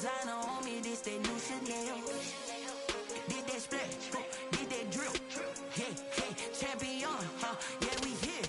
Designer on me, this that new Chanel. Did that splash, did that drill. Hey, hey, champion, yeah, we here.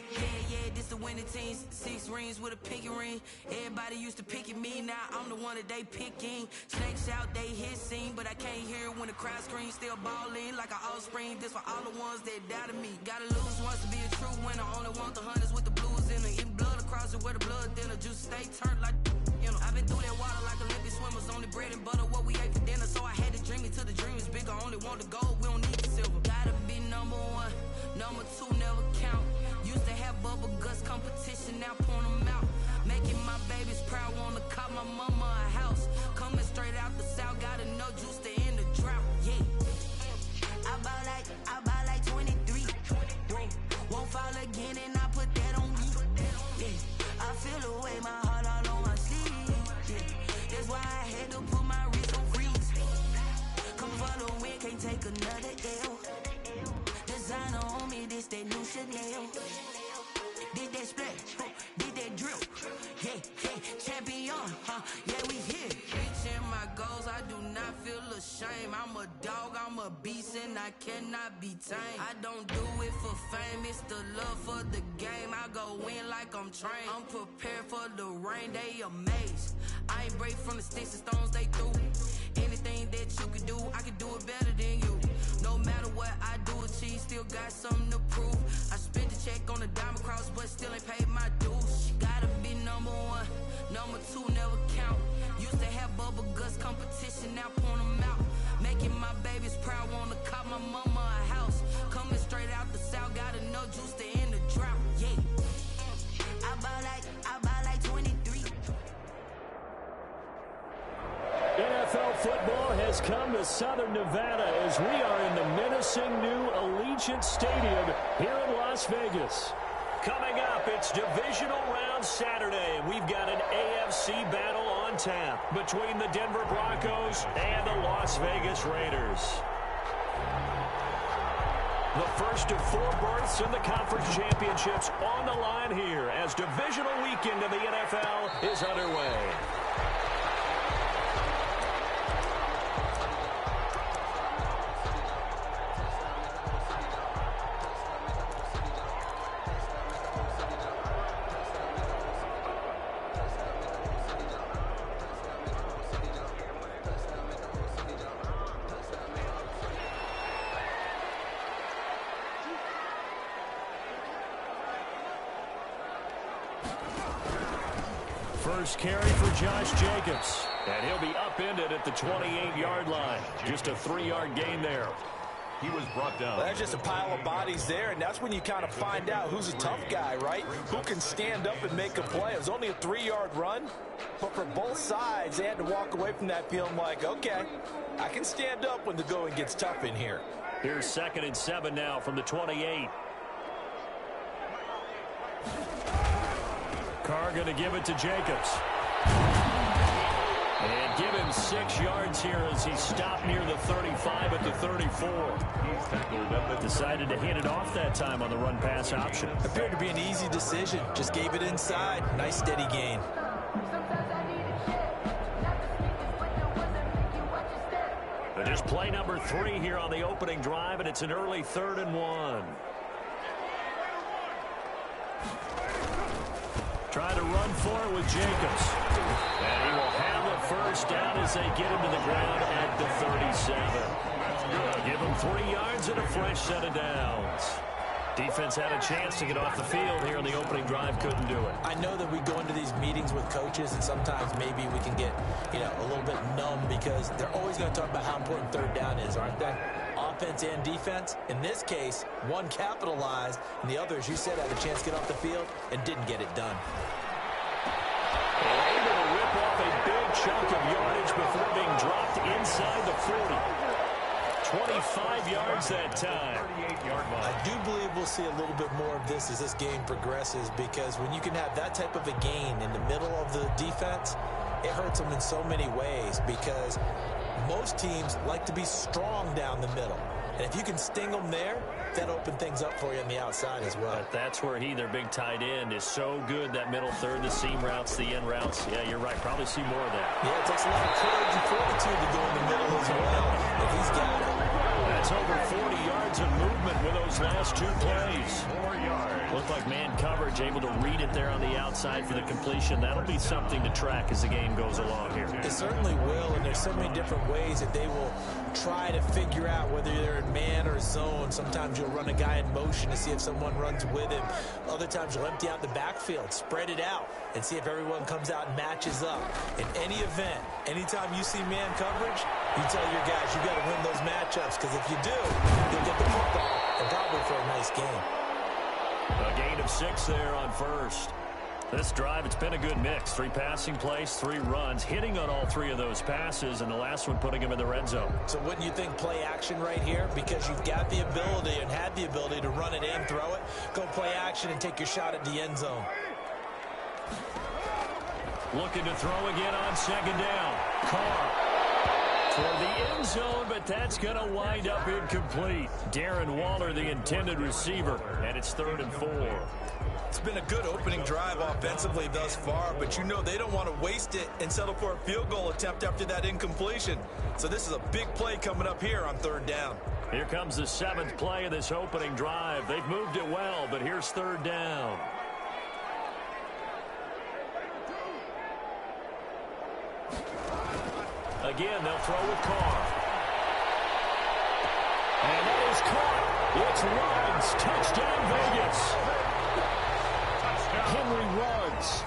Yeah, this the winning team. 6 rings with a pinky ring. Everybody used to pick at me, now I'm the one that they picking. Snakes out, they hissing, but I can't hear when the crowd screams. Still balling like an offspring. This for all the ones that doubted me. Gotta lose once to be a true winner. Only want the hunters with the blues in it. Eating blood across it where the blood thinner. Juice stay turned like, you know. I've been through that water like Olympic swimmers. Only bread and butter what we ate for dinner. So I had to dream it till the dream is bigger. Only want the gold, we don't need the silver. Gotta be number 1, number 2 never count. Used to have bubble guts competition, now point them out. Making my babies proud, wanna call my mama a house. Coming straight out the south, gotta know juice to end the drought. Yeah, I bought like 23. Won't fall again and I put that on me. Yeah, I feel the way my heart all on my sleeve. Yeah, that's why I had to put my wrist on freeze. Come for the win, can't take another L. Designer on me, this that new Chanel. Did that splash, did that drill. Hey, hey, champion, yeah, we here. Reaching my goals, I do not feel ashamed. I'm a dog, I'm a beast, and I cannot be tamed. I don't do it for fame, it's the love for the game. I go in like I'm trained. I'm prepared for the rain, they amazed. I ain't break from the sticks and stones they threw. Anything that you can do, I can do it better than you. No matter what I do, achieve, still got something to prove. I spent the check on the diamond cross, but still ain't paid my dues. Gotta be number 1, number 2 never count. Used to have bubble guts competition, now point them out. Making my babies proud, wanna call my mama a house. Coming straight out the south, gotta know juice to end the drought. Yeah, I bought like 23. NFL football has come to Southern Nevada as we are in the menacing new Allegiant Stadium here in Las Vegas. Coming up, it's Divisional Round Saturday, and we've got an AFC battle on tap between the Denver Broncos and the Las Vegas Raiders. The first of 4 berths in the conference championships on the line here as divisional weekend in the NFL is underway. First carry for Josh Jacobs. And he'll be upended at the 28-yard line. Just a 3-yard gain there. He was brought down. Well, there's just a pile of bodies there, and that's when you kind of find out who's a tough guy, right? Who can stand up and make a play. It was only a 3-yard run, but for both sides, they had to walk away from that feeling like, okay, I can stand up when the going gets tough in here. Here's 2nd and 7 now from the 28. Carr going to give it to Jacobs. And give him 6 yards here as he stopped near the 35 at the 34. Decided to hit it off that time on the run-pass option. Appeared to be an easy decision. Just gave it inside. Nice steady gain. Just play number 3 here on the opening drive, and it's an early 3rd and 1. Try to run for it with Jacobs. And he will have the first down as they get him to the ground at the 37. Give him 3 yards and a fresh set of downs. Defense had a chance to get off the field here on the opening drive, couldn't do it. I know that we go into these meetings with coaches, and sometimes maybe we can get, a little bit numb because they're always going to talk about how important 3rd down is, aren't they? Offense and defense. In this case, one capitalized, and the other, as you said, had a chance to get off the field and didn't get it done. They're able to rip off a big chunk of yardage before being dropped inside the 40. 25 yards that time. I do believe we'll see a little bit more of this as this game progresses, because when you can have that type of a gain in the middle of the defense, it hurts them in so many ways, because most teams like to be strong down the middle. And if you can sting them there, that opens things up for you on the outside as well. But that's where their big tight end, is so good, that middle third, the seam routes, the in routes. Yeah, you're right. Probably see more of that. Yeah, it takes a lot of courage and fortitude to go in the middle as well if he's got it. That's over 40 yards of movement with those last 2 plays. 4 yards. Looked like man coverage, able to read it there on the outside for the completion. That'll be something to track as the game goes along here. It certainly will, and there's so many different ways that they will try to figure out whether they're in man or zone. Sometimes you'll run a guy in motion to see if someone runs with him. Other times you'll empty out the backfield, spread it out, and see if everyone comes out and matches up. In any event, anytime you see man coverage, you tell your guys you got to win those matchups, because if you do, you'll get the football and probably for a nice game. A gain of 6 there on first. This drive, it's been a good mix. 3 passing plays, 3 runs, hitting on all 3 of those passes, and the last one putting him in the red zone. So wouldn't you think play action right here? Because you've got the ability and had the ability to run it and throw it. Go play action and take your shot at the end zone. Looking to throw again on 2nd down. Carr for the end zone, but that's going to wind up incomplete. Darren Waller, the intended receiver, and it's 3rd and 4. It's been a good opening drive offensively thus far, but you know they don't want to waste it and settle for a field goal attempt after that incompletion. So this is a big play coming up here on 3rd down. Here comes the 7th play of this opening drive. They've moved it well, but here's 3rd down. Again, they'll throw with Carr. And that is caught. It's Ruggs. Touchdown, Vegas. Henry Ruggs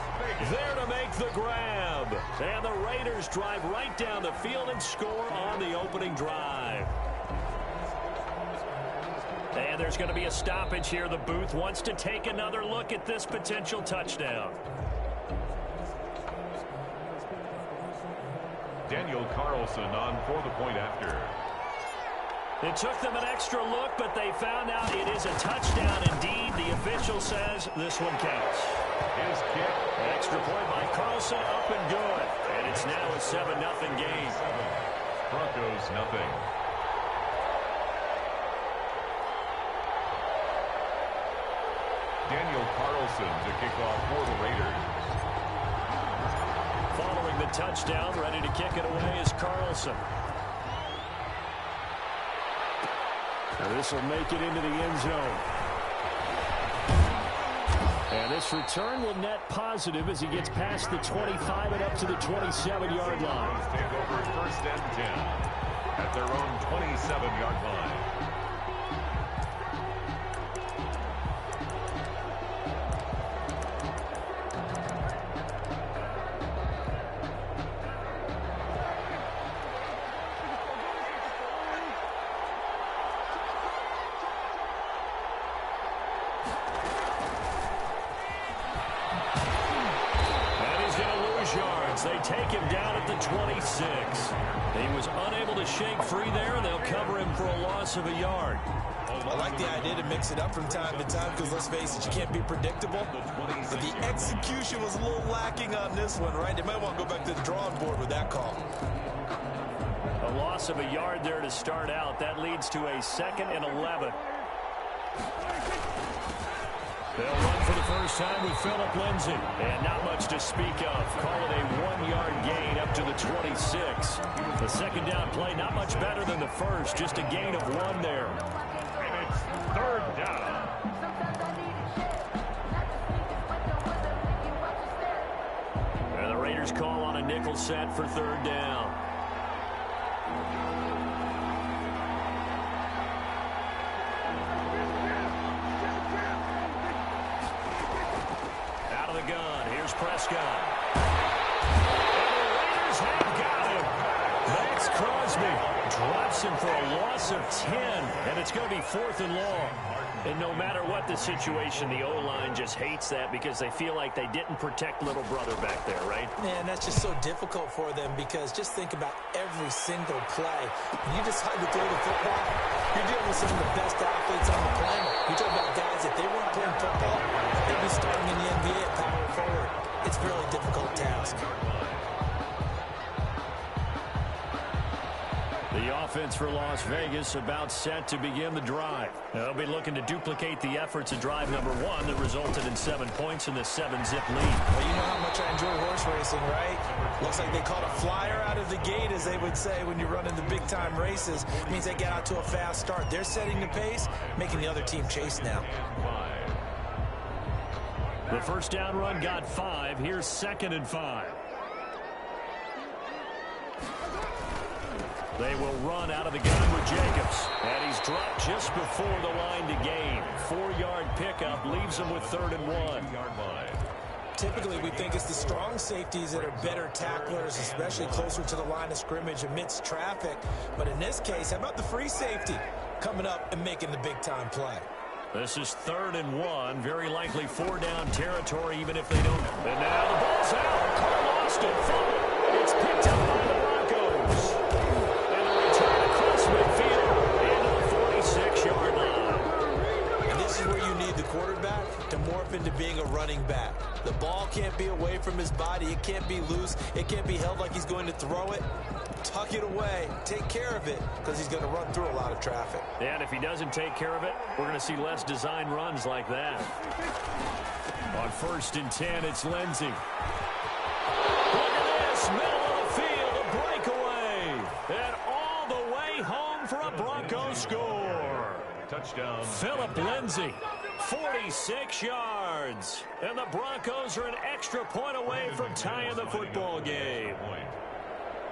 there to make the grab. And the Raiders drive right down the field and score on the opening drive. And there's going to be a stoppage here. The booth wants to take another look at this potential touchdown. Daniel Carlson on for the point after. It took them an extra look, but they found out it is a touchdown indeed. The official says this one counts. His kick. An extra point by Carlson, up and good. And it's now a 7-0 game. Broncos nothing. Daniel Carlson to kick off for the Raiders. Following the touchdown, ready to kick it away is Carlson. And this will make it into the end zone. And this return will net positive as he gets past the 25 and up to the 27-yard line. Take over 1st and 10 at their own 27-yard line. They take him down at the 26. He was unable to shake free there, and they'll cover him for a loss of a yard. I like the idea to mix it up from time to time because, let's face it, you can't be predictable. But the execution was a little lacking on this one, right? They might want to go back to the drawing board with that call. A loss of a yard there to start out. That leads to a 2nd and 11. They'll run for the first time with Phillip Lindsay. And not much to speak of. Call it a 1-yard gain up to the 26. The 2nd down play, not much better than the first. Just a gain of 1 there. And it's 3rd down. And the Raiders call on a nickel set for 3rd down. Prescott. And the Raiders have got him. Max Crosby drops him for a loss of 10, and it's going to be 4th and long. And no matter what the situation, the O-line just hates that because they feel like they didn't protect little brother back there, right? Man, that's just so difficult for them because just think about every single play. When you decide to throw the football, you're dealing with some of the best athletes on the planet. You're talking about guys, if they weren't playing football, they'd be starting in the NBA at power forward. It's a really difficult task. The The offense for Las Vegas about set to begin the drive. They'll be looking to duplicate the efforts of drive number 1 that resulted in 7 points in the 7-zip lead. Well, you know how much I enjoy horse racing, right? Looks like they caught a flyer out of the gate, as they would say when you're running the big-time races. It means they get out to a fast start. They're setting the pace, making the other team chase now. The first down run got 5. Here's 2nd and 5. They will run out of the gun with Jacobs. And he's dropped just before the line to gain. 4-yard pickup leaves him with 3rd and 1. Typically, we think it's the strong safeties that are better tacklers, especially closer to the line of scrimmage amidst traffic. But in this case, how about the free safety coming up and making the big-time play? This is 3rd and 1. Very likely 4-down territory, even if they don't. And now the ball's out. Carr lost it. Fumble. It's picked up by the Broncos. And a return across midfield into the 46-yard line. And this is where you need the quarterback to morph into being a running back. The ball can't be away from his body. It can't be loose. It can't be held like he's going to throw it. Tuck it away. Take care of it, because he's going to run through a lot of traffic. And if he doesn't take care of it, we're going to see less design runs like that. On 1st and 10, it's Lindsey. Look at this. Middle of the field, a breakaway. And all the way home for a Broncos score. Touchdown. Philip Lindsey, 46 yards. And the Broncos are an extra point away from tying the football game.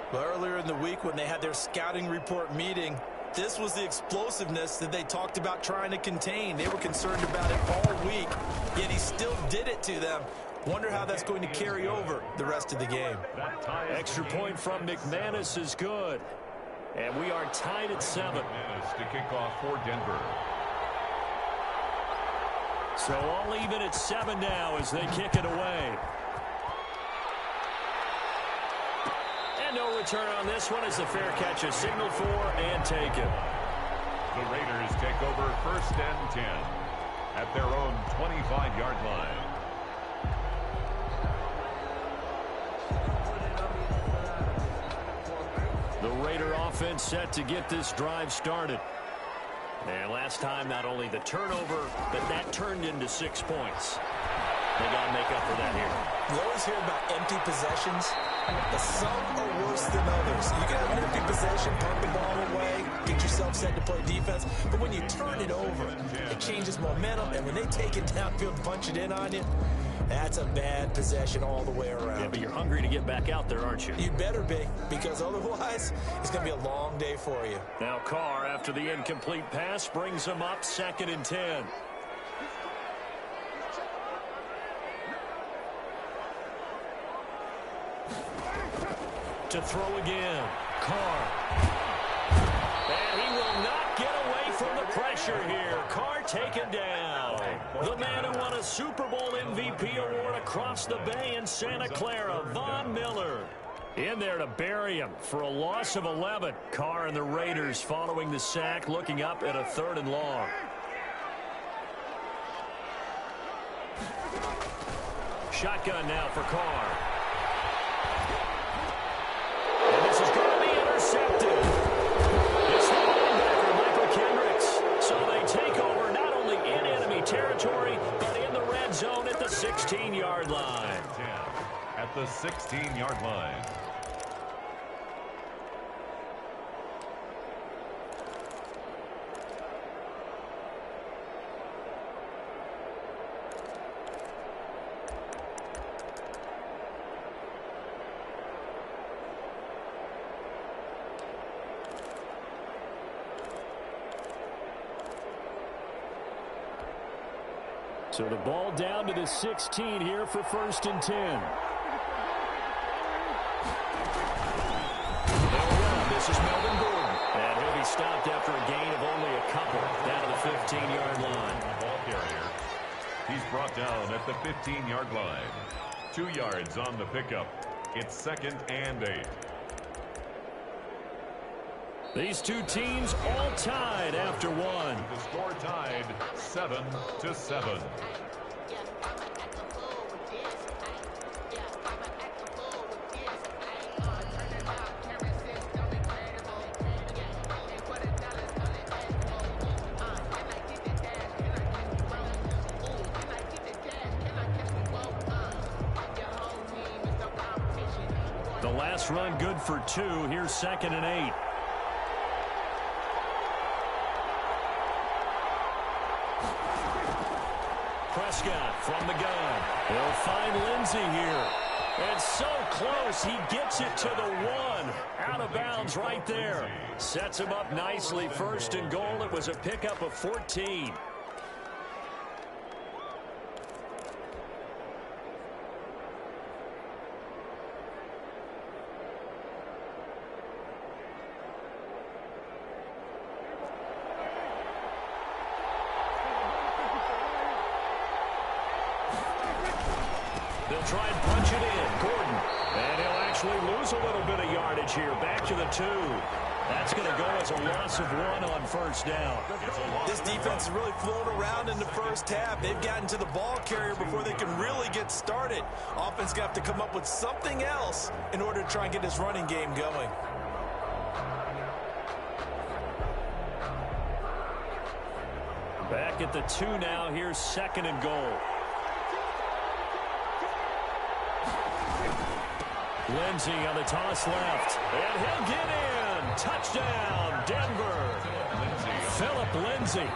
But earlier in the week when they had their scouting report meeting, this was the explosiveness that they talked about trying to contain. They were concerned about it all week, yet he still did it to them. Wonder how that's going to carry over the rest of the game. Extra point from McManus is good. And we are tied at 7. McManus to kick off for Denver. So all even at 7 now as they kick it away. And no return on this one as the fair catch is signaled for and taken. The Raiders take over 1st and 10 at their own 25-yard line. The Raider offense set to get this drive started. And last time, not only the turnover, but that turned into 6 points. They got to make up for that here. You always hear about empty possessions, but some are worse than others. You can have an empty possession, pump the ball away, get yourself set to play defense, but when you turn it over, it changes momentum, and when they take it downfield and punch it in on you, that's a bad possession all the way around. Yeah, but you're hungry to get back out there, aren't you? You better be, because otherwise, it's going to be a long day for you. Now Carr, after the incomplete pass, brings him up 2nd and 10. To throw again. Carr. And he will not get away from the pressure here. Carr taken down. The man who won a Super Bowl MVP award across the bay in Santa Clara, Von Miller. In there to bury him for a loss of 11. Carr and the Raiders following the sack, looking up at a 3rd and long. Shotgun now for Carr. And this is going to be intercepted. It's the linebacker, Michael Kendricks. So they take over not only in enemy territory, but in the red zone at the 16-yard line. At the 16-yard line. So the ball down to the 16 here for 1st and 10. They'll run. This is Melvin Gordon. And he'll be stopped after a gain of only a couple down to the 15-yard line. Ball carrier. He's brought down at the 15-yard line. 2 yards on the pickup. It's 2nd and 8. These two teams all tied after one. The score tied 7-7. last run good for 2. Here's 2nd and 8. Prescott from the gun. He'll find Lindsey here. And so close, he gets it to the 1. Out of bounds right there. Sets him up nicely. 1st and goal. It was a pickup of 14. They'll try and punch it in. Gordon. And he'll actually lose a little bit of yardage here. Back to the 2. That's going to go as a loss of 1 on 1st down. This defense is really flown around in the first half. They've gotten to the ball carrier before they can really get started. Offense going to have to come up with something else in order to try and get this running game going. Back at the 2 now. Here's 2nd and goal. Lindsey on the toss left. And he'll get in. Touchdown, Denver. Philip Lindsey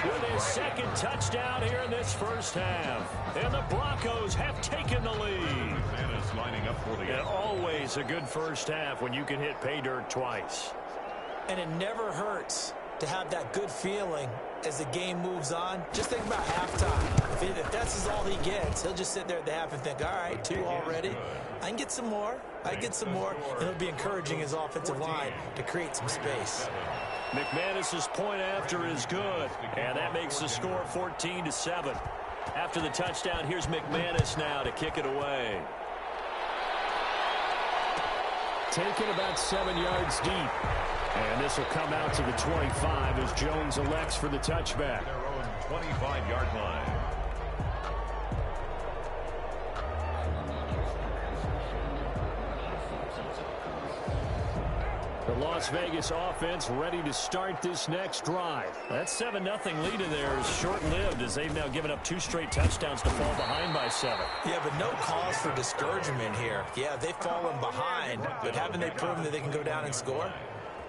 with his 2nd touchdown here in this first half. And the Broncos have taken the lead. Lining up for the and always a good first half when you can hit pay dirt twice. And it never hurts to have that good feeling as the game moves on. Just think about halftime. If that's all he gets, he'll just sit there at the half and think, all right, 2 already. I can get some more. I get some more. And it'll be encouraging his offensive line to create some space. McManus's point after is good. And that makes the score 14-7. After the touchdown, here's McManus now to kick it away. Taken about 7 yards deep. And this will come out to the 25 as Jones elects for the touchback. their own 25-yard line. The Las Vegas offense ready to start this next drive. That 7-0 lead in there is short-lived as they've now given up 2 straight touchdowns to fall behind by 7. Yeah, but no cause for discouragement here. Yeah, they've fallen behind, but haven't they proven that they can go down and score?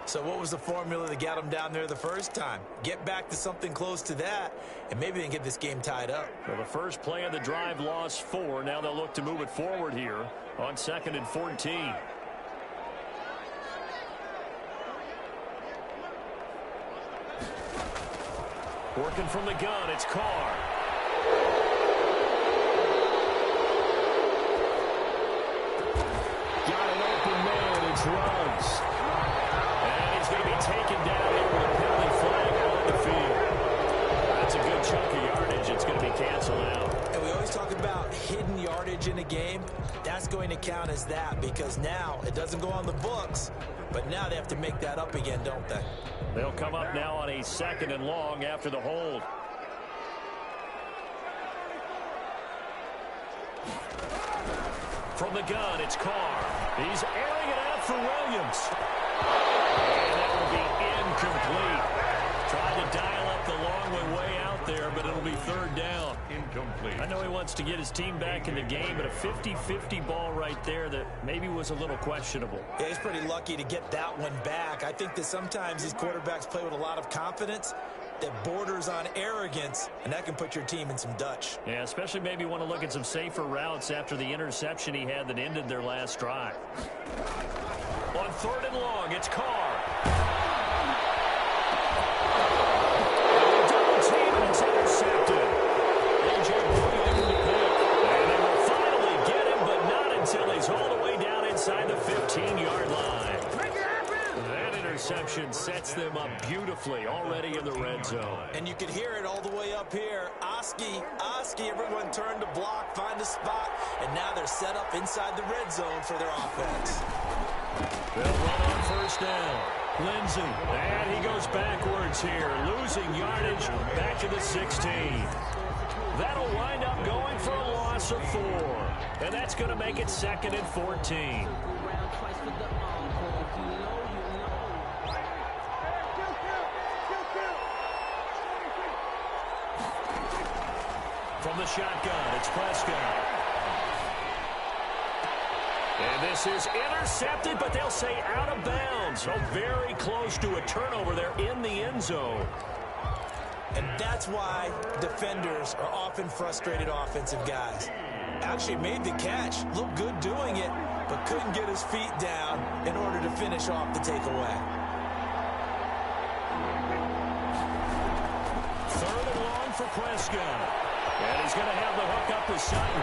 So what was the formula that got them down there the first time? Get back to something close to that, and maybe they can get this game tied up. Well, the first play of the drive lost 4. Now they'll look to move it forward here on 2nd and 14. Working from the gun, it's Carr. Got an open man, it's Ruggs. And he's going to be taken down here with a penalty flag on the field. That's a good chunk of yardage. It's going to be canceled out. And we always talk about hidden yardage in a game. That's going to count as that because now it doesn't go on the books, but now they have to make that up again, don't they? They'll come up now on a 2nd and long after the hold. From the gun, it's Carr. He's airing it out for Williams. And that will be incomplete. Tried to dial up the long way out there, but it'll be 3rd down. Incomplete. I know he wants to get his team back in the game, but a 50-50 ball right there that maybe was a little questionable. Yeah, he's pretty lucky to get that one back. I think that sometimes these quarterbacks play with a lot of confidence that borders on arrogance, and that can put your team in some Dutch. Yeah, especially maybe want to look at some safer routes after the interception he had that ended their last drive. On 3rd and long, it's Carr. Double team, and it's intercepted. A.J. Brown in the pick. And they will finally get him, but not until he's all the way down inside the 15-yard line. That interception sets them up beautifully already in the red zone. And you can hear it all the way up here. Oski, everyone turned to block, find a spot, and now they're set up inside the red zone for their offense. They'll run on 1st down. Lindsey, and he goes backwards here, losing yardage back to the 16. That'll wind up going for a loss of 4. And that's going to make it 2nd and 14. From the shotgun, it's Prescott. And This is intercepted, but they'll say out of bounds. So very close to a turnover there in the end zone. And that's why defenders are often frustrated offensive guys. Actually made the catch, looked good doing it, but couldn't get his feet down in order to finish off the takeaway. Third and long for Prescott. And he's going to have the hook up to Sutton.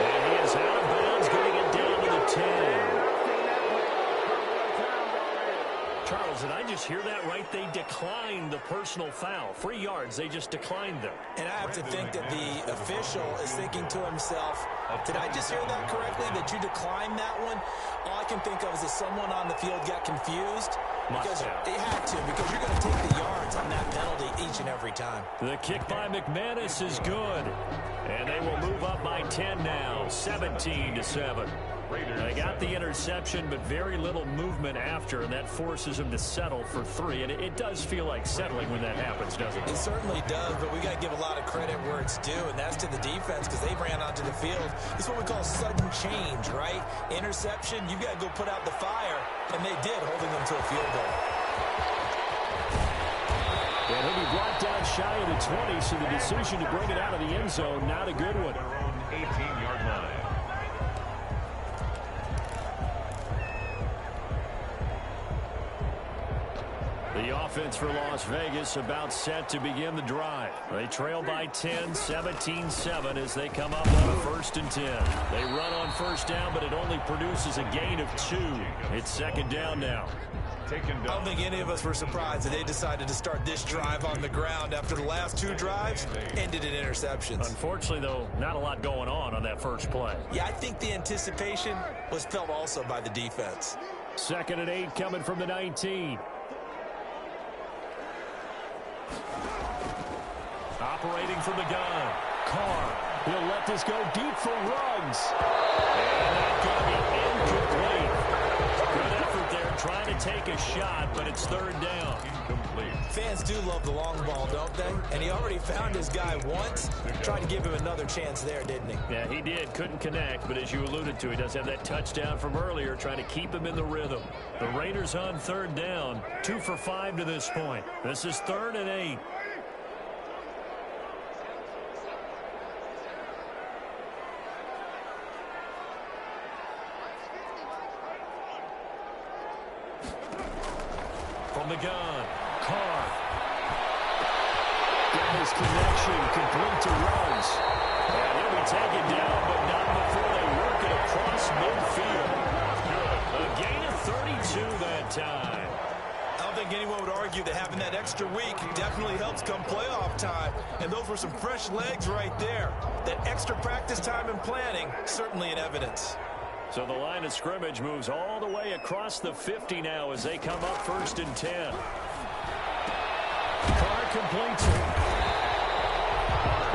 And he is out of bounds, getting it down to the 10. Charles, did I just hear that right? They declined the personal foul. 3 yards, they just declined them. And I have to think that the official is thinking to himself, did I just hear that correctly, that you declined that one? All I can think of is that someone on the field got confused. Because they had to, because you're going to take the yards on that penalty each and every time. The kick by McManus is good. And they will move up by 10 now, 17-7. They got the interception, but very little movement after, and that forces them to settle for 3. And it does feel like settling when that happens, doesn't it? It certainly does, but we got to give a lot of credit where it's due, and that's to the defense because they ran onto the field. It's what we call sudden change, right? Interception, you've got to go put out the fire, and they did, holding them to a field goal. And he'll be brought down shy of the 20, so the decision to bring it out of the end zone, not a good one. Their own 18-yard line. The offense for Las Vegas about set to begin the drive. They trail by 10, 17-7 as they come up on a 1st and 10. They run on first down, but it only produces a gain of 2. It's 2nd down now. I don't think any of us were surprised that they decided to start this drive on the ground after the last 2 drives ended in interceptions. Unfortunately, though, not a lot going on that first play. Yeah, I think the anticipation was felt also by the defense. 2nd and 8 coming from the 19. Operating from the gun. Carr. He'll let this go deep for Ruggs. And that's going to be incomplete. Good effort there, trying to take a shot, but it's 3rd down. Incomplete. Fans do love the long ball, don't they? And he already found his guy once. Tried to give him another chance there, didn't he? Yeah, he did. Couldn't connect, but as you alluded to, he does have that touchdown from earlier, trying to keep him in the rhythm. The Raiders on 3rd down, 2 for 5 to this point. This is 3rd and 8. From the gun, Carr. Got his connection, complete to Ruggs. And he'll be taken down, but not before they work it across midfield. A gain of 32 that time. I don't think anyone would argue that having that extra week definitely helps come playoff time. And those were some fresh legs right there. That extra practice time and planning, certainly in evidence. So the line of scrimmage moves all the way across the 50 now as they come up 1st and 10. Carr completes it.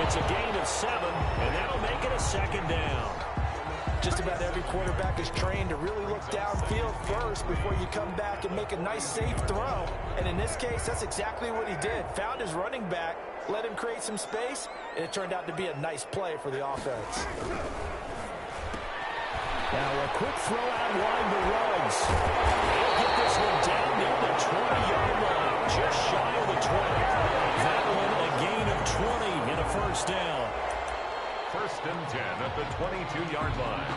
It's a gain of 7, and that'll make it a 2nd down. Just about every quarterback is trained to really look downfield first before you come back and make a nice, safe throw. And in this case, that's exactly what he did. Found his running back, let him create some space, and it turned out to be a nice play for the offense. Now a quick throw out wide to Ruggs. He'll get this one down near the 20-yard line, just shy of the 20. That one a gain of 20 and a 1st down. 1st and 10 at the 22-yard line.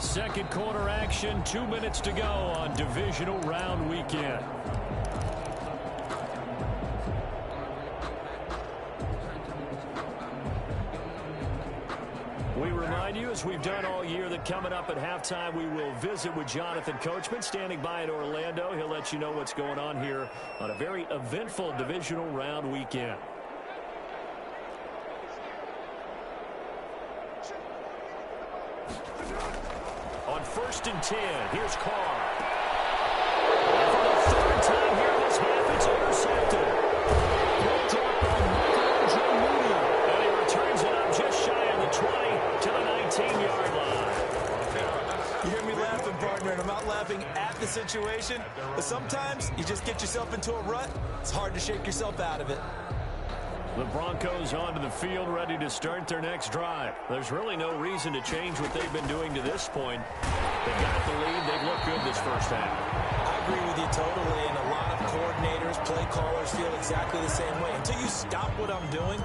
2nd quarter action, 2 minutes to go on divisional round weekend. We remind you, as we've done all year, that coming up at halftime, we will visit with Jonathan Coachman, standing by in Orlando. He'll let you know what's going on here on a very eventful divisional round weekend. On 1st and 10, here's Carr. And for the 3rd time here this half, it's intercepted. Picked up by Michael Moody. And he returns it up just shy of the 20 to the 19-yard line. You hear me laughing, partner, and I'm not laughing at the situation, but sometimes you just get yourself into a rut. It's hard to shake yourself out of it. The Broncos onto the field, ready to start their next drive. There's really no reason to change what they've been doing to this point. They've got the lead. They've looked good this first half. I agree with you totally, and a lot of coordinators, play callers feel exactly the same way. Until you stop what I'm doing,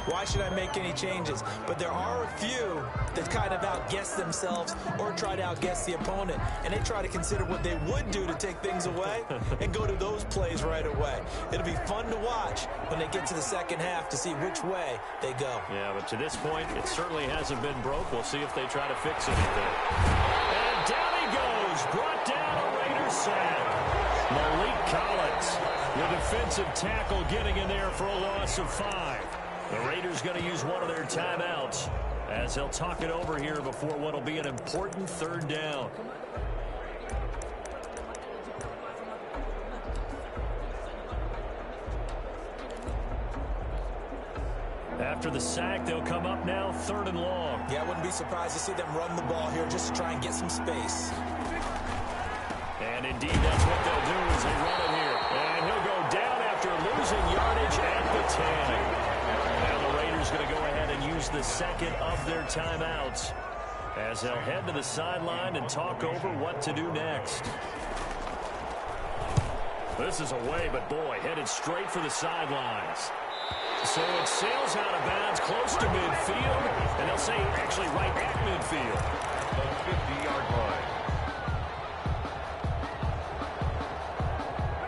why should I make any changes? But there are a few that kind of outguess themselves or try to outguess the opponent, and they try to consider what they would do to take things away and go to those plays right away. It'll be fun to watch when they get to the second half to see which way they go. Yeah, but to this point, it certainly hasn't been broke. We'll see if they try to fix anything. And down he goes, brought down a Raiders sack. Malik Collins, the defensive tackle, getting in there for a loss of 5. The Raiders going to use one of their timeouts as they'll talk it over here before what will be an important third down. After the sack, they'll come up now 3rd and long. Yeah, I wouldn't be surprised to see them run the ball here just to try and get some space. And indeed, that's what they'll do as they run it here. And he'll go down after losing yardage at the 10. Now the Raiders going to go ahead and use the second of their timeouts as they'll head to the sideline and talk over what to do next. This is away, but boy, headed straight for the sidelines. So it sails out of bounds close to midfield, and they'll say actually right at midfield. The 50-yard line.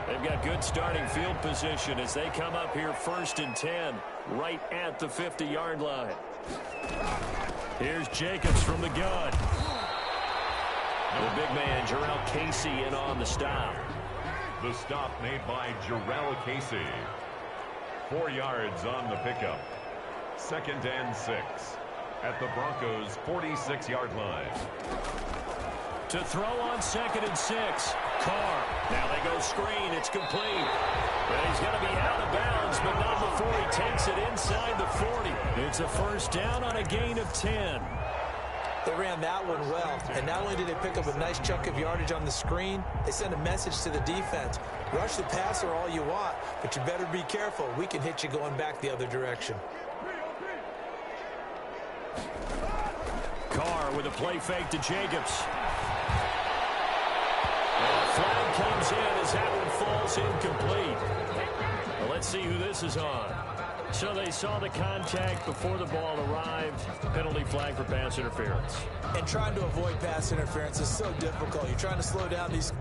They've got good starting field position as they come up here 1st and 10, right at the 50-yard line. Here's Jacobs from the gun. The big man, Jarrell Casey, in on the stop. The stop made by Jarrell Casey. 4 yards on the pickup. 2nd and 6 at the Broncos' 46-yard line. To throw on 2nd and 6. Carr. Now they go screen. It's complete. And he's going to be out of bounds, but not before he takes it inside the 40. It's a first down on a gain of 10. They ran that one well, and not only did they pick up a nice chunk of yardage on the screen, they sent a message to the defense. Rush the passer all you want, but you better be careful. We can hit you going back the other direction. Carr with a play fake to Jacobs. And a flag comes in as that one falls incomplete. Well, let's see who this is on. So they saw the contact before the ball arrived. Penalty flag for pass interference. And trying to avoid pass interference is so difficult. You're trying to slow down these...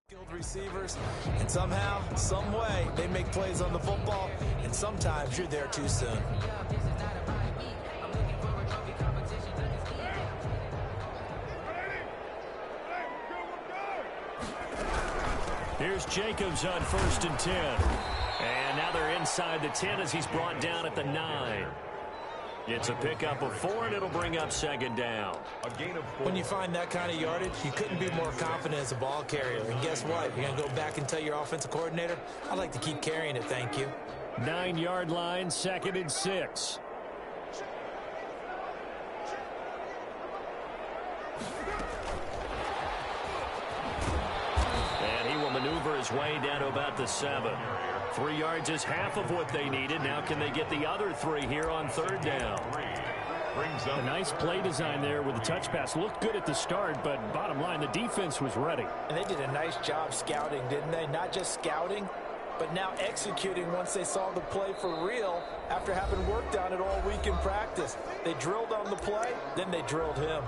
skilled receivers, and somehow, some way, they make plays on the football, and sometimes you're there too soon. Here's Jacobs on 1st and 10. And now they're inside the 10 as he's brought down at the 9. It's a pickup of 4, and it'll bring up 2nd down. A gain of 4. When you find that kind of yardage, you couldn't be more confident as a ball carrier. And guess what? You're going to go back and tell your offensive coordinator, I'd like to keep carrying it, thank you. 9-yard line, 2nd and 6. And he will maneuver his way down to about the 7. 3 yards is half of what they needed. Now can they get the other 3 here on 3rd down? A nice play design there with the touch pass. Looked good at the start, but bottom line, the defense was ready. And they did a nice job scouting, didn't they? Not just scouting, but now executing once they saw the play for real after having worked on it all week in practice. They drilled on the play, then they drilled him.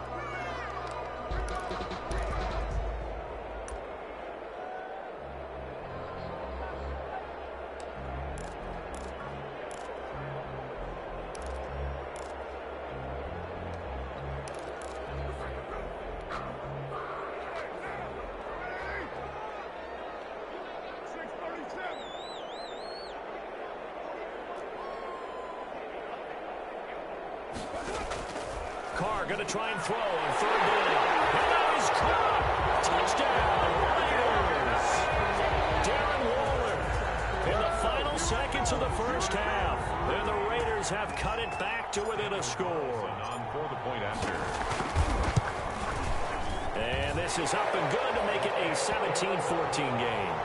Carr going to try and throw on third down. And that is caught. Touchdown, Raiders. Darren Waller in the final seconds of the first half. And the Raiders have cut it back to within a score. On for the point after. And this is up and good to make it a 17-14 game.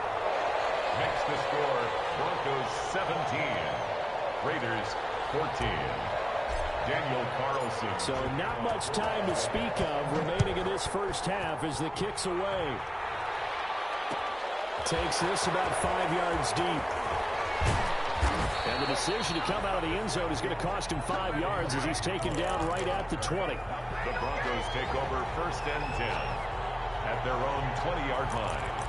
Next to score, Broncos 17, Raiders 14. Daniel Carlson. So not much time to speak of remaining in this first half as the kick's away. Takes this about 5 yards deep. And the decision to come out of the end zone is going to cost him 5 yards as he's taken down right at the 20. The Broncos take over 1st and 10 at their own 20-yard line.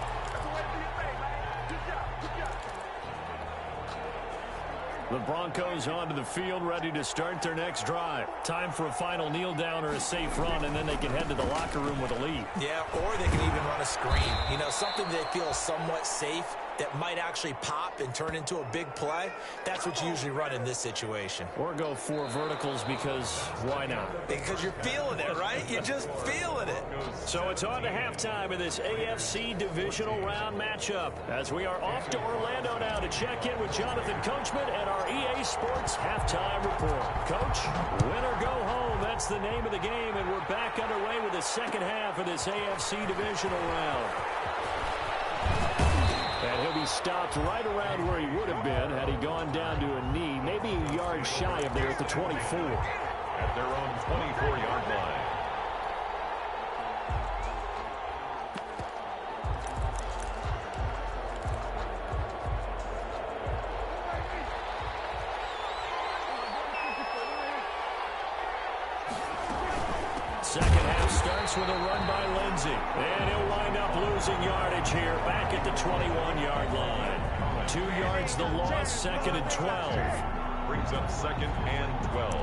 The Broncos onto the field, ready to start their next drive. Time for a final kneel down or a safe run, and then they can head to the locker room with a lead. Yeah, or they can even run a screen. You know, something they feel somewhat safe that might actually pop and turn into a big play. That's what you usually run in this situation. Or go 4 verticals because why not? Because you're feeling it, right? You're just feeling it. So it's on to halftime in this AFC divisional round matchup as we are off to Orlando now to check in with Jonathan Coachman and our EA Sports halftime report. Coach, win or go home, that's the name of the game, and we're back underway with the second half of this AFC divisional round. And he'll be stopped right around where he would have been had he gone down to a knee, maybe a yard shy of there at the 24. At their own 24-yard line. Second half starts with a run by Lindsey. And he'll wind up losing yardage here back at the 21-yard line. 2 yards the loss, 2nd and 12. Brings up 2nd and 12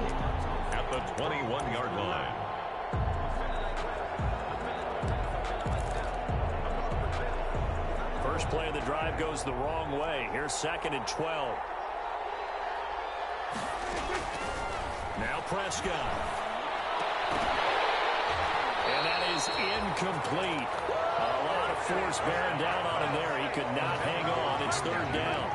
at the 21-yard line. First play of the drive goes the wrong way. Here's 2nd and 12. Now Prescott. And that is incomplete. A lot of force bearing down on him there. He could not hang on. It's 3rd down.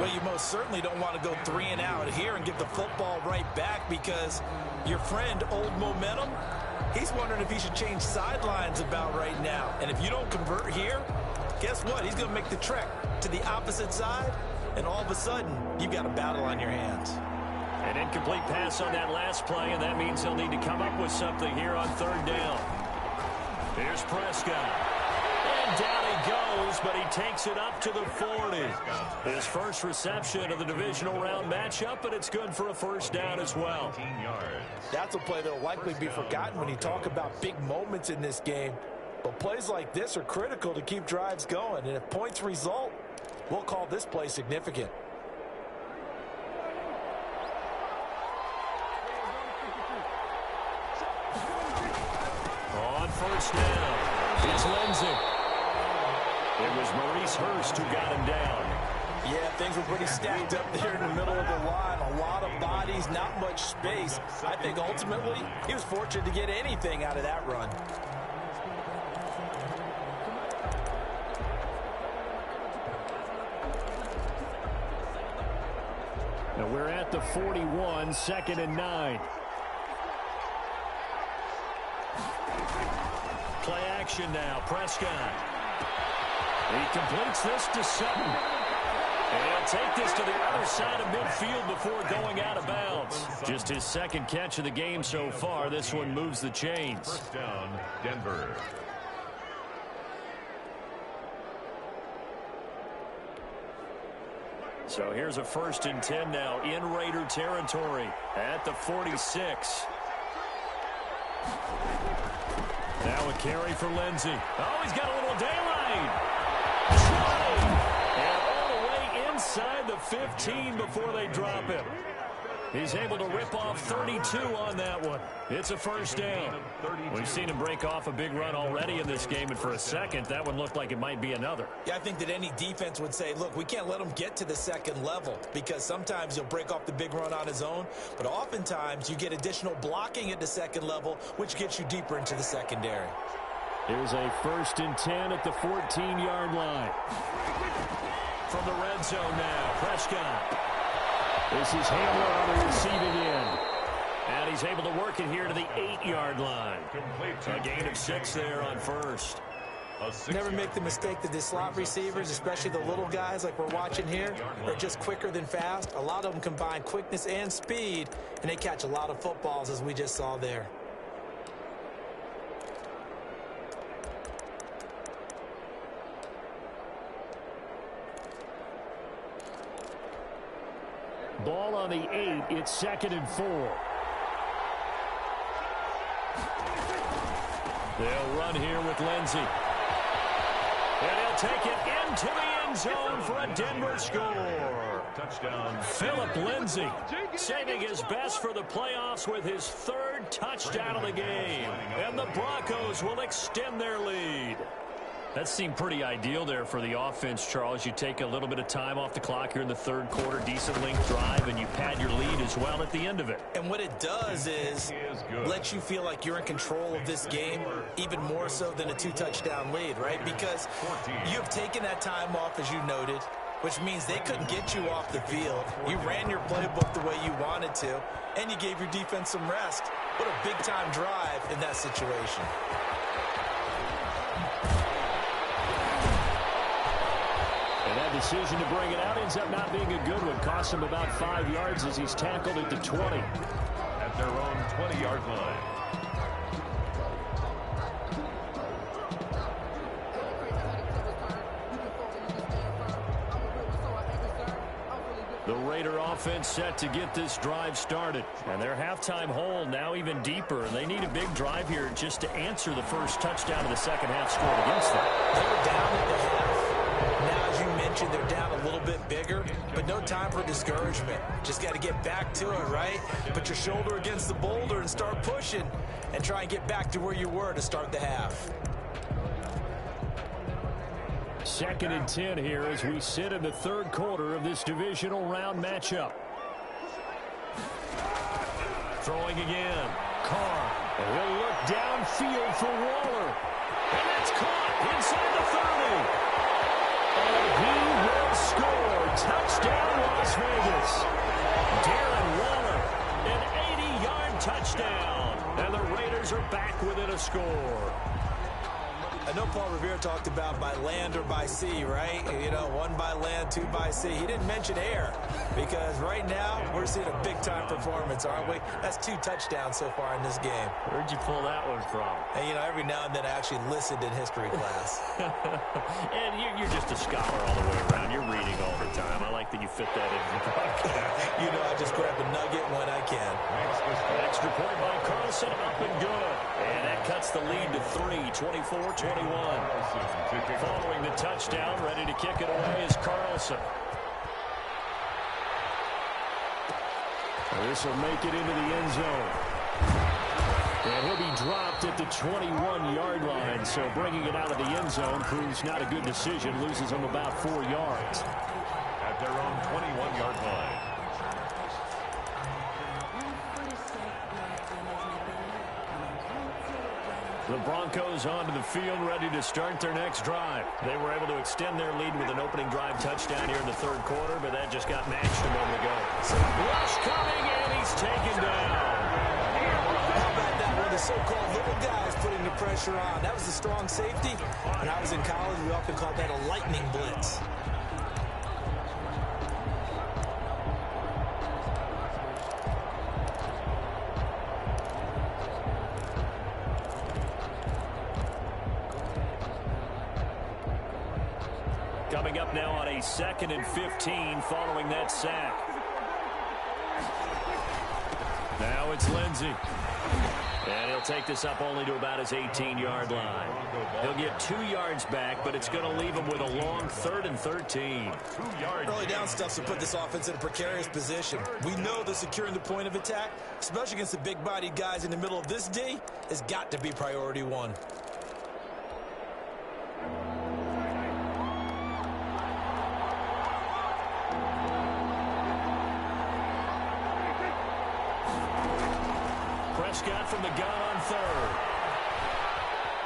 Well, you most certainly don't want to go 3 and out here and get the football right back because your friend, Old Momentum, he's wondering if he should change sidelines about right now. And if you don't convert here, guess what? He's going to make the trek to the opposite side, and all of a sudden, you've got a battle on your hands. An incomplete pass on that last play, and that means they'll need to come up with something here on 3rd down. Here's Prescott. And down he goes, but he takes it up to the 40. His first reception of the divisional round matchup, but it's good for a 1st down as well. That's a play that will likely be forgotten when you talk about big moments in this game. But plays like this are critical to keep drives going, and if points result, we'll call this play significant. On 1st down, it's Lindsey. It was Maurice Hurst who got him down. Yeah, things were pretty stacked up there in the middle of the line. A lot of bodies, not much space. I think ultimately he was fortunate to get anything out of that run. Now we're at the 41, 2nd and 9. Play action now, Prescott. He completes this to Sutton. And he'll take this to the other side of midfield before going out of bounds. Just his 2nd catch of the game so far. This one moves the chains. 1st down, Denver. So here's a 1st and 10 now in Raider territory at the 46. Now a carry for Lindsey. Oh, he's got a little daylight. 20. And all the way inside the 15 before they drop him. He's able to rip off 32 on that one. It's a first down. We've seen him break off a big run already in this game, and for a second, that one looked like it might be another. Yeah, I think that any defense would say, look, we can't let him get to the second level because sometimes he'll break off the big run on his own, but oftentimes you get additional blocking at the second level, which gets you deeper into the secondary. Here's a 1st and 10 at the 14-yard line. From the red zone now, Prescott. This is Hamler on the receiving end. And he's able to work it here to the 8-yard line. A gain of 6 there on first. Never make the mistake that the slot receivers, especially the little guys like we're watching here, are just quicker than fast. A lot of them combine quickness and speed, and they catch a lot of footballs, as we just saw there. Ball on the 8. It's 2nd and 4. They'll run here with Lindsey. And he'll take it into the end zone for a Denver score. Touchdown. Philip Lindsey saving his best for the playoffs with his 3rd touchdown of the game. And the Broncos will extend their lead. That seemed pretty ideal there for the offense, Charles. You take a little bit of time off the clock here in the 3rd quarter, decent length drive, and you pad your lead as well at the end of it. And what it does is let you feel like you're in control of this game, even more so than a 2-touchdown lead, right? Because you've taken that time off, as you noted, which means they couldn't get you off the field. You ran your playbook the way you wanted to, and you gave your defense some rest. What a big-time drive in that situation. And that decision to bring it out ends up not being a good one. Cost him about 5 yards as he's tackled at the 20. At their own 20-yard line. The Raider offense set to get this drive started. And their halftime hole now even deeper. And they need a big drive here just to answer the first touchdown of the second half scored against them. They were down at the half. Now, as you mentioned, they're down a little bit bigger, but no time for discouragement. Just got to get back to it, right? Put your shoulder against the boulder and start pushing and try and get back to where you were to start the half. 2nd and 10 here as we sit in the 3rd quarter of this divisional round matchup. Throwing again. Carr. And he'll look downfield for Waller. And it's caught inside the 30. And he will score. Touchdown, Las Vegas. Darren Waller, an 80-yard touchdown. And the Raiders are back within a score. I know Paul Revere talked about by land or by sea, right? You know, 1 by land, 2 by sea. He didn't mention air because right now we're seeing a big-time performance, aren't we? That's 2 touchdowns so far in this game. Where'd you pull that one from? And, you know, every now and then I actually listened in history class. And you're just a scholar all the way around. You're reading all the time. I like that you fit that in the podcast. You know, I just grab a nugget when I can. Extra point by Carlson, up and good. And that cuts the lead to 3, 24-21. Following the touchdown, ready to kick it away is Carlson. This will make it into the end zone. And he'll be dropped at the 21-yard line, so bringing it out of the end zone proves not a good decision, loses him about 4 yards. At their own 21-yard line. The Broncos onto the field, ready to start their next drive. They were able to extend their lead with an opening drive touchdown here in the 3rd quarter, but that just got matched a moment ago. So rush coming, and he's taken down. How about that one? The so-called little guys putting the pressure on. That was the strong safety. When I was in college, we often called that a lightning blitz. Coming up now on a 2nd and 15 following that sack. Now it's Lindsey. And he'll take this up only to about his 18-yard line. He'll get 2 yards back, but it's going to leave him with a long 3rd and 13. Early down stuff to put this offense in a precarious position. We know that securing the point of attack, especially against the big-bodied guys in the middle of this D, has got to be priority 1. Prescott from the gun on 3rd.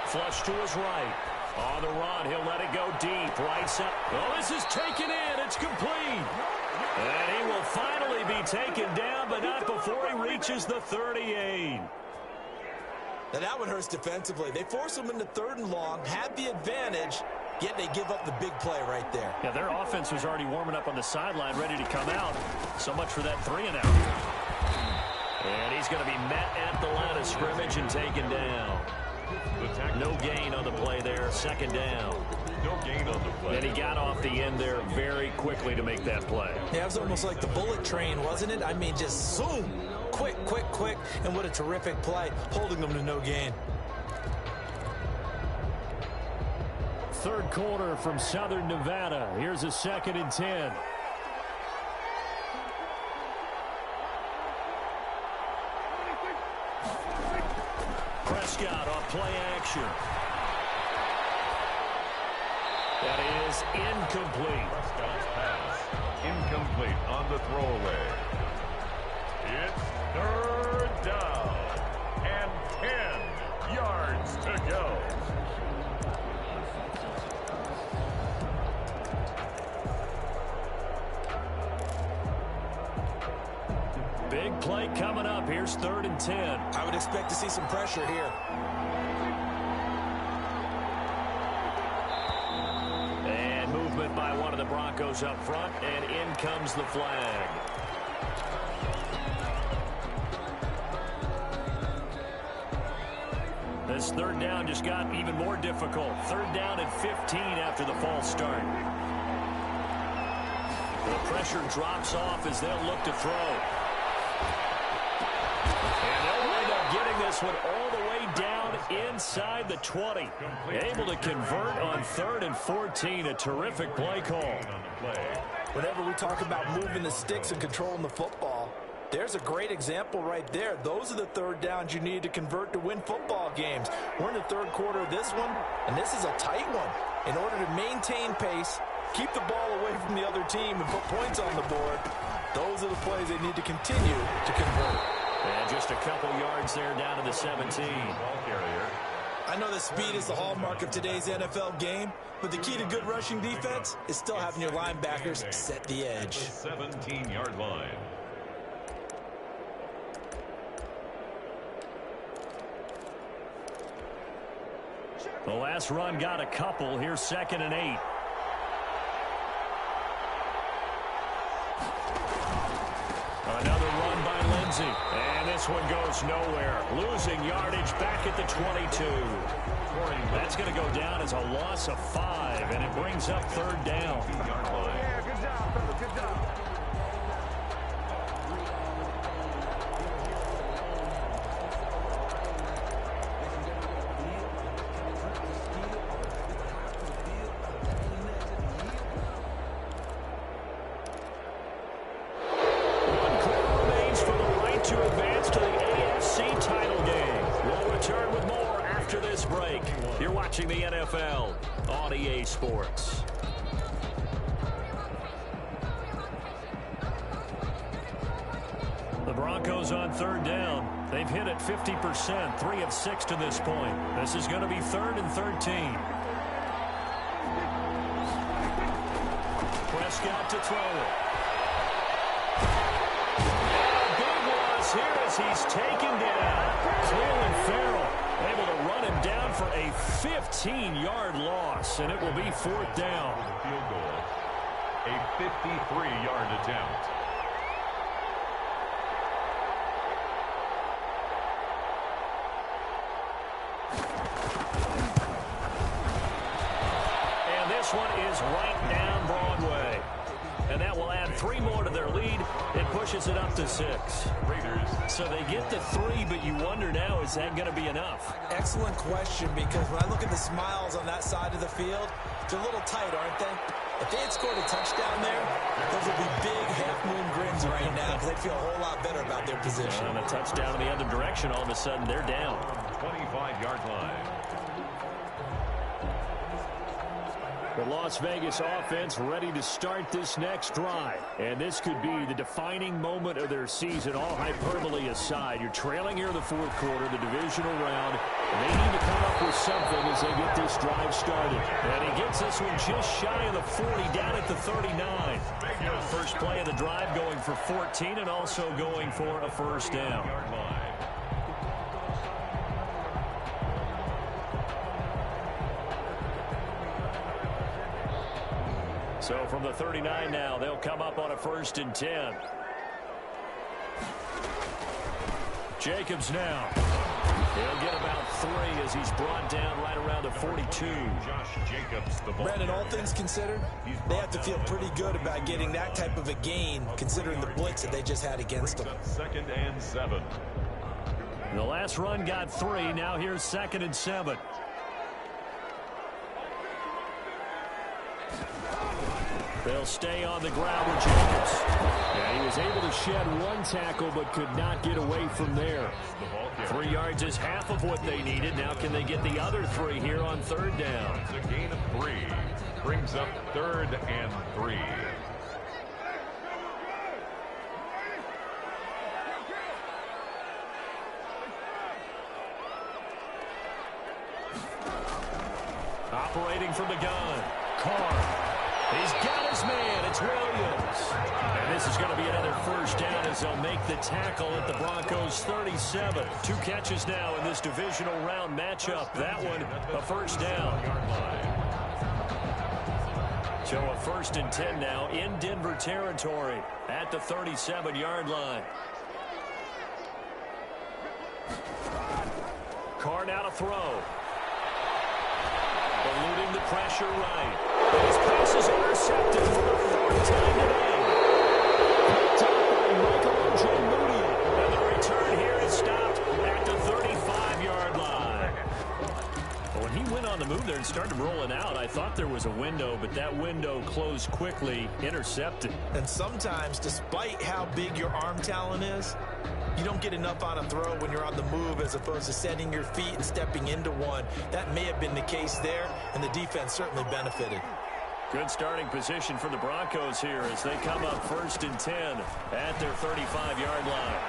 Flush to his right. On the run, he'll let it go deep. Right side. Oh, this is taken in. It's complete. And he will finally be taken down, but not before he reaches the 38. Now that one hurts defensively. They force him into 3rd and long, have the advantage, yet they give up the big play right there. Yeah, their offense was already warming up on the sideline, ready to come out. So much for that 3-and-out. And he's going to be met at the line of scrimmage and taken down. No gain on the play there. 2nd down. No gain on the play. And he got off the end there very quickly to make that play. Yeah, it was almost like the bullet train, wasn't it? I mean, just zoom. Quick, quick, quick. And what a terrific play, holding them to no gain. 3rd quarter from Southern Nevada. Here's a 2nd and 10. Prescott on play action. That is incomplete. Prescott's pass incomplete on the throwaway. It's 3rd down and 10 yards to go. Big play coming up. Here's 3rd and 10. I would expect to see some pressure here. And movement by one of the Broncos up front, and in comes the flag. This 3rd down just got even more difficult. 3rd down and 15 after the false start. The pressure drops off as they'll look to throw. And they'll wind up getting this one all the way down inside the 20. Able to convert on 3rd and 14. A terrific play call. Whenever we talk about moving the sticks and controlling the football, there's a great example right there. Those are the 3rd downs you need to convert to win football games. We're in the 3rd quarter of this one, and this is a tight one. In order to maintain pace, keep the ball away from the other team, and put points on the board, those are the plays they need to continue to convert. And just a couple yards there down to the 17. I know that speed is the hallmark of today's NFL game, but the key to good rushing defense is still having your linebackers set the edge. The 17-yard line. The last run got a couple. Here's 2nd and 8. Another run by Lindsey. And this one goes nowhere. Losing yardage back at the 22. That's going to go down as a loss of 5, and it brings up 3rd down. Yeah, good job, brother. Good job. You're watching the NFL on EA Sports. The Broncos on 3rd down. They've hit it 50%, 3 of 6 to this point. This is going to be 3rd and 13. Prescott to throw it. And a big loss here as he's taken down. Cleveland Farrell able to run him down for a 15-yard loss, and it will be 4th down. Field goal, a 53-yard attempt. And this one is right down Broadway. And that will add 3 more to their lead. It pushes it up to 6. Raiders. So they get to 3, but you wonder now, is that going to be enough? Excellent question, because when I look at the smiles on that side of the field, they're a little tight, aren't they? If they had scored a touchdown there, those would be big half-moon grins right now because they'd feel a whole lot better about their position. And a touchdown in the other direction, all of a sudden they're down. 25-yard line. The Las Vegas offense ready to start this next drive. And this could be the defining moment of their season, all hyperbole aside. You're trailing here in the fourth quarter, the divisional round. And they need to come up with something as they get this drive started. And he gets this one just shy of the 40, down at the 39. First play of the drive going for 14 and also going for a first down. So from the 39 now, they'll come up on a 1st and 10. Jacobs now. He'll get about 3 as he's brought down right around the 42. Josh Jacobs, the ball. Brandon, all things considered, they have to feel pretty good about getting that type of a gain, considering the blitz that they just had against them. 2nd and 7. The last run got 3. Now here's 2nd and 7. They'll stay on the ground with Jacobs. Yeah, he was able to shed 1 tackle but could not get away from there. 3 yards is half of what they needed. Now can they get the other 3 here on 3rd down? It's a gain of 3. Brings up 3rd and 3. Operating from the gun. Carr. He's got his man. It's Williams. And this is going to be another first down as they'll make the tackle at the Broncos' 37. 2 catches now in this divisional round matchup. That one, a first down. So a 1st and 10 now in Denver territory at the 37-yard line. Carr now to throw. Eluding the pressure right. And his pass is intercepted for the 4th time today. Picked up by Michael Moody. And the return here is stopped at the 35-yard line. When he went on the move there and started rolling out, I thought there was a window, but that window closed quickly, intercepted. And sometimes, despite how big your arm talent is, you don't get enough on a throw when you're on the move as opposed to setting your feet and stepping into one. That may have been the case there, and the defense certainly benefited. Good starting position for the Broncos here as they come up 1st and 10 at their 35-yard line.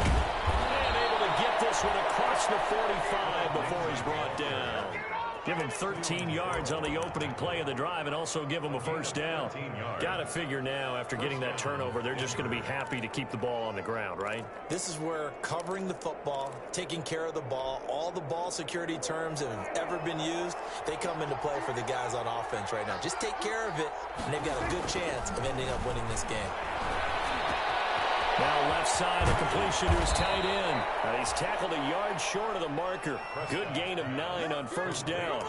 And able to get this one across the 45 before he's brought down. Give him 13 yards on the opening play of the drive and also give him a first down. Got to figure now, after getting that turnover, they're just going to be happy to keep the ball on the ground, right? This is where covering the football, taking care of the ball, all the ball security terms that have ever been used, they come into play for the guys on offense right now. Just take care of it, and they've got a good chance of ending up winning this game. Now left side, a completion to his tight end. And he's tackled a yard short of the marker. Good gain of 9 on first down.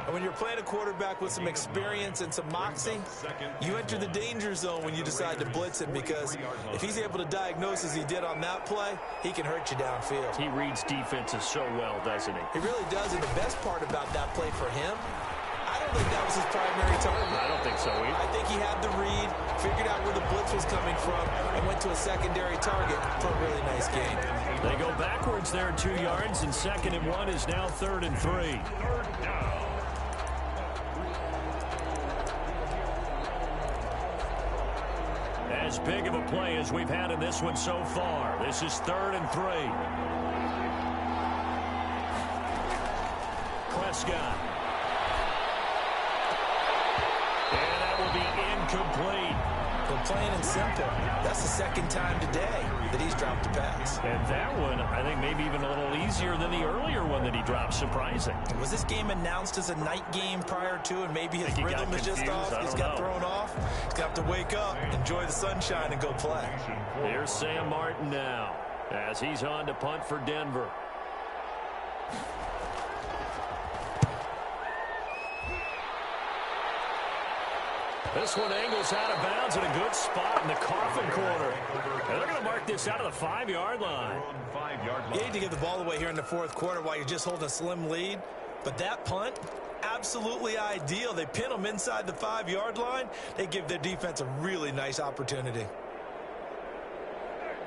And when you're playing a quarterback with some experience and some moxie, you enter the danger zone when you decide to blitz him, because if he's able to diagnose as he did on that play, he can hurt you downfield. He reads defenses so well, doesn't he? He really does, and the best part about that play for him, I don't think that was his primary target. I don't think so either. I think he had the read, figured out where the blitz was coming from, and went to a secondary target for a really nice gain. They go backwards there 2 yards, and 2nd and 1 is now 3rd and 3. As big of a play as we've had in this one so far. This is 3rd and 3. Prescott. And that will be incomplete. Well, plain and simple, that's the 2nd time today that he's dropped a pass. And that one, I think, maybe even a little easier than the earlier one that he dropped. Surprising. Was this game announced as a night game prior to, and maybe his rhythm is just off? He's got thrown off. He's got to wake up, enjoy the sunshine, and go play. Here's Sam Martin now as he's on to punt for Denver. This one angles out of bounds in a good spot in the coffin corner. And they're going to mark this out of the 5-yard line. You need to get the ball away here in the fourth quarter while you're just holding a slim lead. But that punt, absolutely ideal. They pin them inside the 5-yard line. They give their defense a really nice opportunity.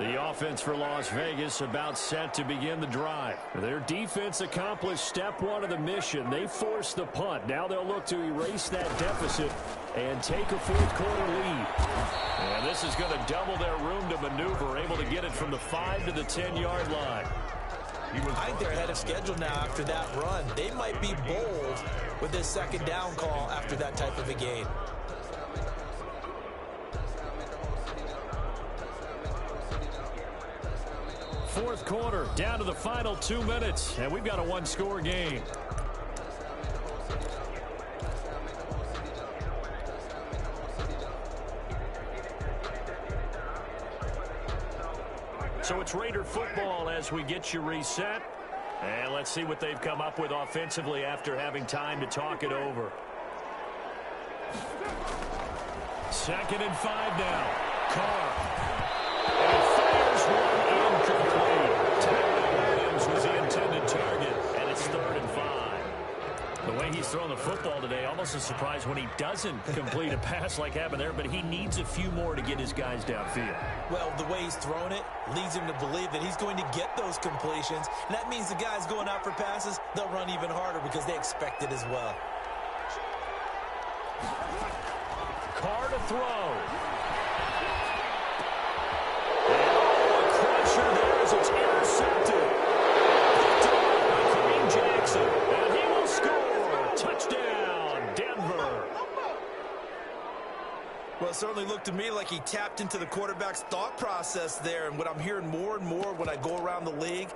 The offense for Las Vegas about set to begin the drive. Their defense accomplished step one of the mission. They forced the punt. Now they'll look to erase that deficit and take a fourth quarter lead. And this is going to double their room to maneuver, able to get it from the 5 to the 10-yard line. I think they're ahead of schedule now after that run. They might be bold with this second down call after that type of a game. Fourth quarter, down to the final 2 minutes, and we've got a one-score game. So it's Raider football as we get you reset. And let's see what they've come up with offensively after having time to talk it over. 2nd and 5 now. Carr. And fires one incomplete. Tyrell Williams was the intended target, and it's 3rd and 5. The way he's throwing the football today, almost a surprise when he doesn't complete a pass like happened there, but he needs a few more to get his guys downfield. Well, the way he's thrown it leads him to believe that he's going to get those completions, and that means the guys going out for passes, they'll run even harder because they expect it as well. Carr to throw. And a crusher there as it's intercepted. Picked up by Kareem Jackson, and he will score. Touchdown, Denver. Well, it certainly looked to me like he tapped into the quarterback's thought process there, and what I'm hearing more and more when I go around the league,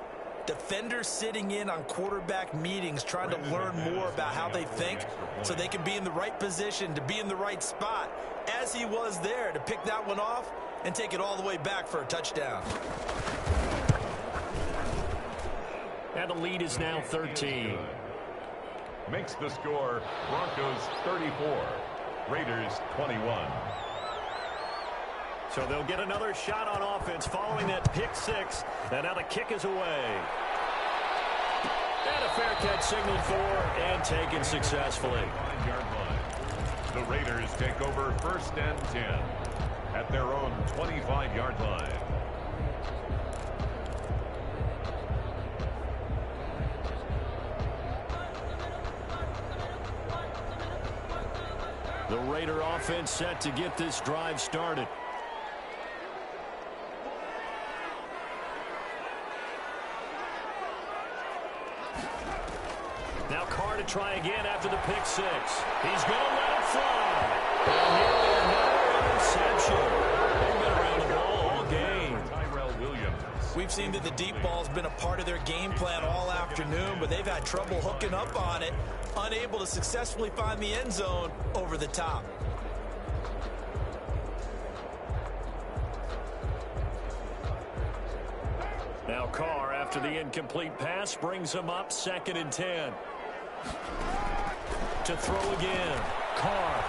defenders sitting in on quarterback meetings trying to learn more about how they think so they can be in the right position to be in the right spot, as he was there to pick that one off and take it all the way back for a touchdown. And the lead is now 13. Makes the score Broncos 34, Raiders 21. So they'll get another shot on offense following that pick six. And now the kick is away. And a fair catch signaled for and taken successfully. 5-yard line. The Raiders take over 1st and 10 at their own 25-yard line. The Raider offense set to get this drive started. Now Carr to try again after the pick six. He's going to let it fly. And nearly another interception. They've been around the ball all game. Tyrell Williams. We've seen that the deep ball's been a part of their game plan all afternoon, but they've had trouble hooking up on it, unable to successfully find the end zone over the top. Now Carr, after the incomplete pass, brings him up 2nd and 10. To throw again. Carr.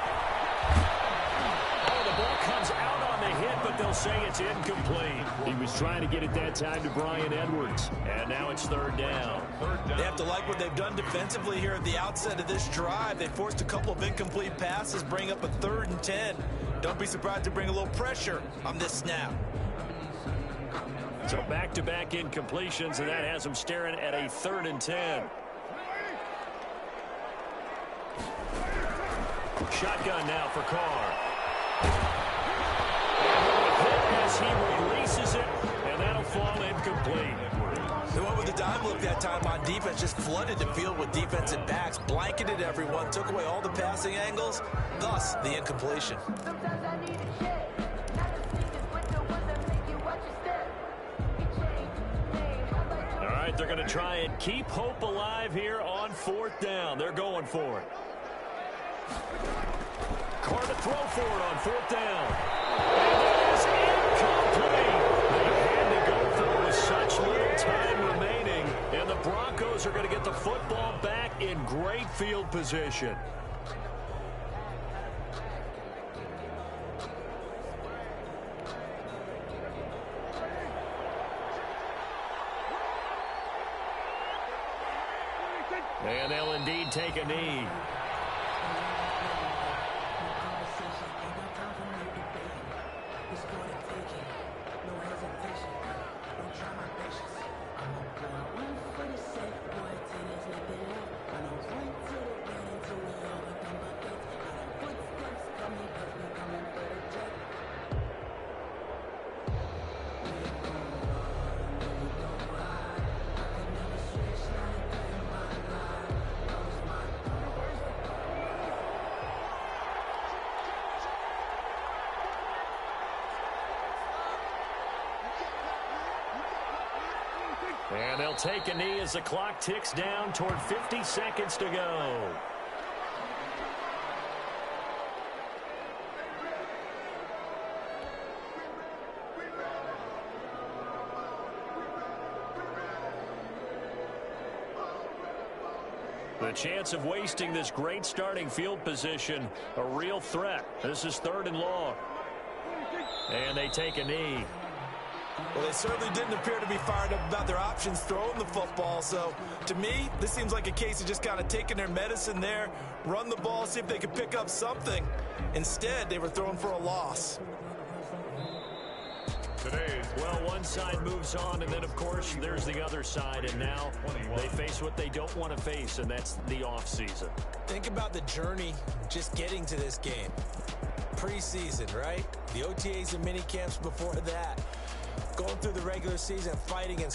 Oh, the ball comes out on the hit, but they'll say it's incomplete. He was trying to get it that time to Bryan Edwards. And now it's 3rd down. They have to like what they've done defensively here at the outset of this drive. They forced a couple of incomplete passes, bring up a 3rd and 10. Don't be surprised to bring a little pressure on this snap. So back-to-back incompletions, and that has them staring at a 3rd and 10. Shotgun now for Carr. As he releases it, and that'll fall incomplete. They went with the dime look that time on defense, just flooded the field with defensive backs, blanketed everyone, took away all the passing angles, thus the incompletion. All right, they're going to try and keep hope alive here on 4th down. They're going for it. Carr to throw for it on 4th down. And it is incomplete. They had to go for it with such little time remaining. And the Broncos are going to get the football back in great field position. And they'll indeed take a knee. And they'll take a knee as the clock ticks down toward 50 seconds to go. The chance of wasting this great starting field position, a real threat. This is 3rd and long. And they take a knee. Well, they certainly didn't appear to be fired up about their options throwing the football. So, to me, this seems like a case of just kind of taking their medicine there, run the ball, see if they could pick up something. Instead, they were throwing for a loss. Well, one side moves on, and then, of course, there's the other side. And now they face what they don't want to face, and that's the offseason. Think about the journey just getting to this game. Preseason, right? The OTAs and mini camps before that. Going through the regular season, fighting and